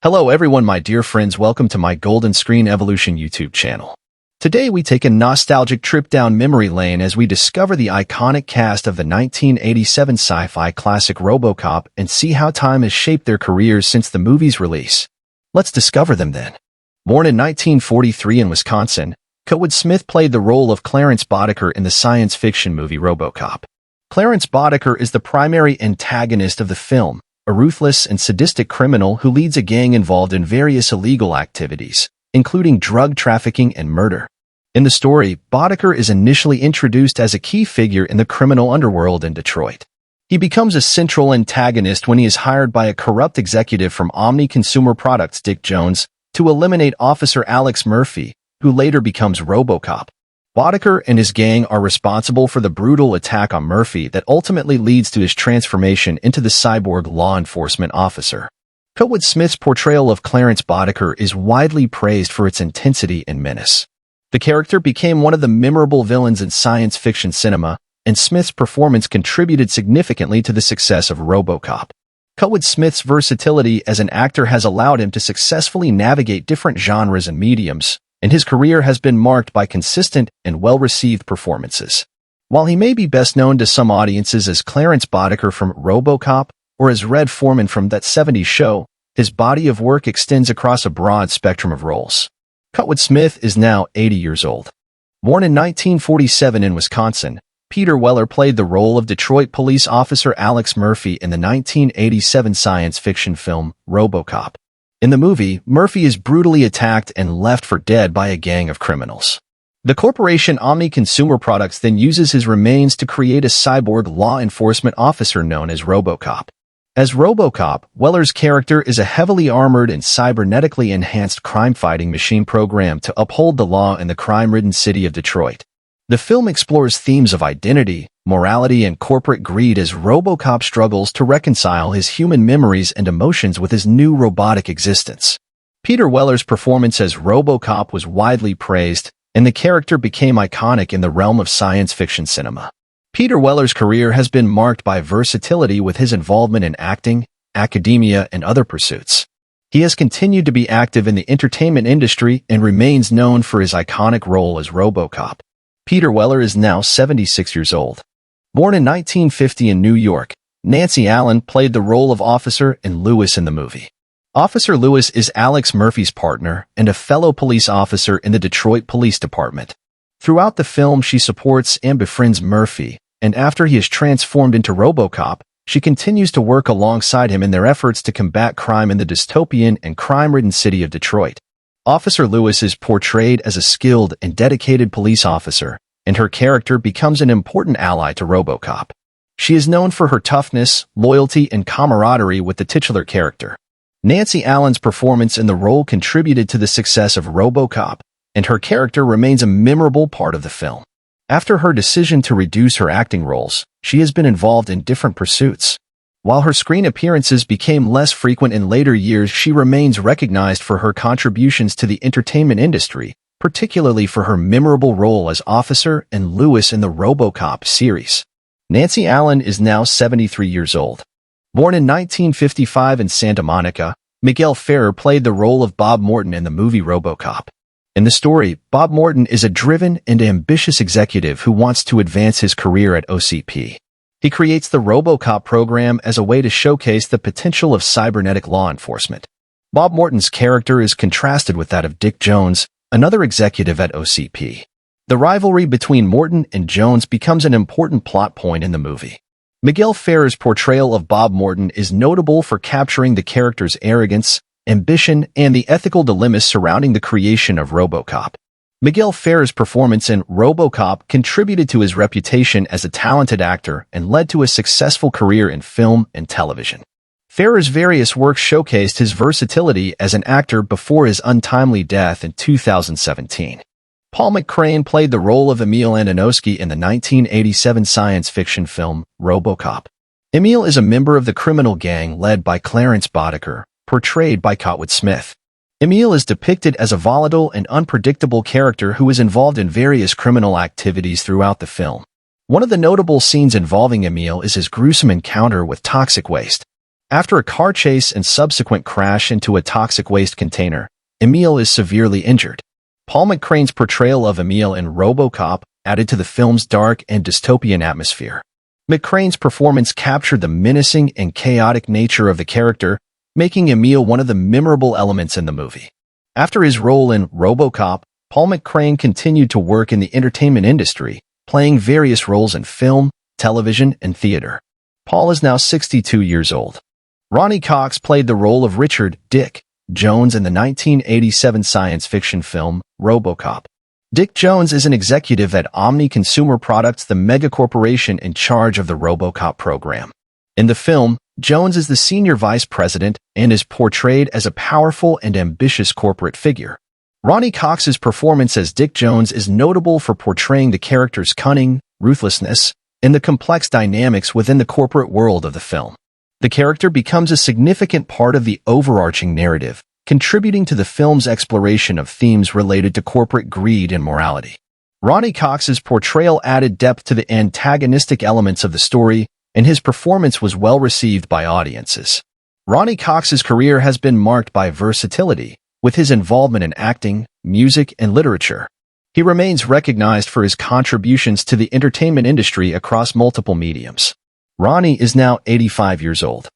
Hello everyone, my dear friends, welcome to my Golden Screen Evolution YouTube channel. Today we take a nostalgic trip down memory lane as we discover the iconic cast of the 1987 sci-fi classic RoboCop and see how time has shaped their careers since the movie's release. Let's discover them then. Born in 1943 in Wisconsin, Kurtwood Smith played the role of Clarence Boddicker in the science fiction movie RoboCop. Clarence Boddicker is the primary antagonist of the film, a ruthless and sadistic criminal who leads a gang involved in various illegal activities, including drug trafficking and murder. In the story, Boddicker is initially introduced as a key figure in the criminal underworld in Detroit. He becomes a central antagonist when he is hired by a corrupt executive from Omni Consumer Products, Dick Jones, to eliminate Officer Alex Murphy, who later becomes RoboCop. Boddicker and his gang are responsible for the brutal attack on Murphy that ultimately leads to his transformation into the cyborg law enforcement officer. Kurtwood Smith's portrayal of Clarence Boddicker is widely praised for its intensity and menace. The character became one of the memorable villains in science fiction cinema, and Smith's performance contributed significantly to the success of RoboCop. Kurtwood Smith's versatility as an actor has allowed him to successfully navigate different genres and mediums, and his career has been marked by consistent and well-received performances. While he may be best known to some audiences as Clarence Boddicker from RoboCop or as Red Foreman from That 70s Show, his body of work extends across a broad spectrum of roles. Kurtwood Smith is now 80 years old. Born in 1947 in Wisconsin, Peter Weller played the role of Detroit police officer Alex Murphy in the 1987 science fiction film RoboCop. In the movie, Murphy is brutally attacked and left for dead by a gang of criminals. The corporation Omni Consumer Products then uses his remains to create a cyborg law enforcement officer known as RoboCop. As RoboCop, Weller's character is a heavily armored and cybernetically enhanced crime-fighting machine programmed to uphold the law in the crime-ridden city of Detroit. The film explores themes of identity, morality, and corporate greed as RoboCop struggles to reconcile his human memories and emotions with his new robotic existence. Peter Weller's performance as RoboCop was widely praised, and the character became iconic in the realm of science fiction cinema. Peter Weller's career has been marked by versatility with his involvement in acting, academia, and other pursuits. He has continued to be active in the entertainment industry and remains known for his iconic role as RoboCop. Peter Weller is now 76 years old. Born in 1950 in New York, Nancy Allen played the role of Officer Lewis in the movie. Officer Lewis is Alex Murphy's partner and a fellow police officer in the Detroit Police Department. Throughout the film, she supports and befriends Murphy, and after he is transformed into RoboCop, she continues to work alongside him in their efforts to combat crime in the dystopian and crime-ridden city of Detroit. Officer Lewis is portrayed as a skilled and dedicated police officer, and her character becomes an important ally to RoboCop. She is known for her toughness, loyalty, and camaraderie with the titular character. Nancy Allen's performance in the role contributed to the success of RoboCop, and her character remains a memorable part of the film. After her decision to reduce her acting roles, she has been involved in different pursuits. While her screen appearances became less frequent in later years, she remains recognized for her contributions to the entertainment industry, particularly for her memorable role as Officer Lewis in the RoboCop series. Nancy Allen is now 73 years old. Born in 1955 in Santa Monica, Miguel Ferrer played the role of Bob Morton in the movie RoboCop. In the story, Bob Morton is a driven and ambitious executive who wants to advance his career at OCP. He creates the RoboCop program as a way to showcase the potential of cybernetic law enforcement. Bob Morton's character is contrasted with that of Dick Jones, another executive at OCP. The rivalry between Morton and Jones becomes an important plot point in the movie. Miguel Ferrer's portrayal of Bob Morton is notable for capturing the character's arrogance, ambition, and the ethical dilemmas surrounding the creation of RoboCop. Miguel Ferrer's performance in RoboCop contributed to his reputation as a talented actor and led to a successful career in film and television. Ferrer's various works showcased his versatility as an actor before his untimely death in 2017. Paul McCrane played the role of Emil Antonowski in the 1987 science fiction film RoboCop. Emil is a member of the criminal gang led by Clarence Boddicker, portrayed by Kurtwood Smith. Emil is depicted as a volatile and unpredictable character who is involved in various criminal activities throughout the film. One of the notable scenes involving Emil is his gruesome encounter with toxic waste. After a car chase and subsequent crash into a toxic waste container, Emil is severely injured. Paul McCrane's portrayal of Emil in RoboCop added to the film's dark and dystopian atmosphere. McCrane's performance captured the menacing and chaotic nature of the character, making Emil one of the memorable elements in the movie. After his role in RoboCop, Paul McCrane continued to work in the entertainment industry, playing various roles in film, television, and theater. Paul is now 62 years old. Ronnie Cox played the role of Richard Dick Jones in the 1987 science fiction film RoboCop. Dick Jones is an executive at Omni Consumer Products, the megacorporation in charge of the RoboCop program. In the film, Jones is the senior vice president and is portrayed as a powerful and ambitious corporate figure. Ronnie Cox's performance as Dick Jones is notable for portraying the character's cunning, ruthlessness, and the complex dynamics within the corporate world of the film. The character becomes a significant part of the overarching narrative, contributing to the film's exploration of themes related to corporate greed and morality. Ronnie Cox's portrayal added depth to the antagonistic elements of the story, and his performance was well received by audiences. Ronnie Cox's career has been marked by versatility, with his involvement in acting, music, and literature. He remains recognized for his contributions to the entertainment industry across multiple mediums. Ronnie is now 85 years old.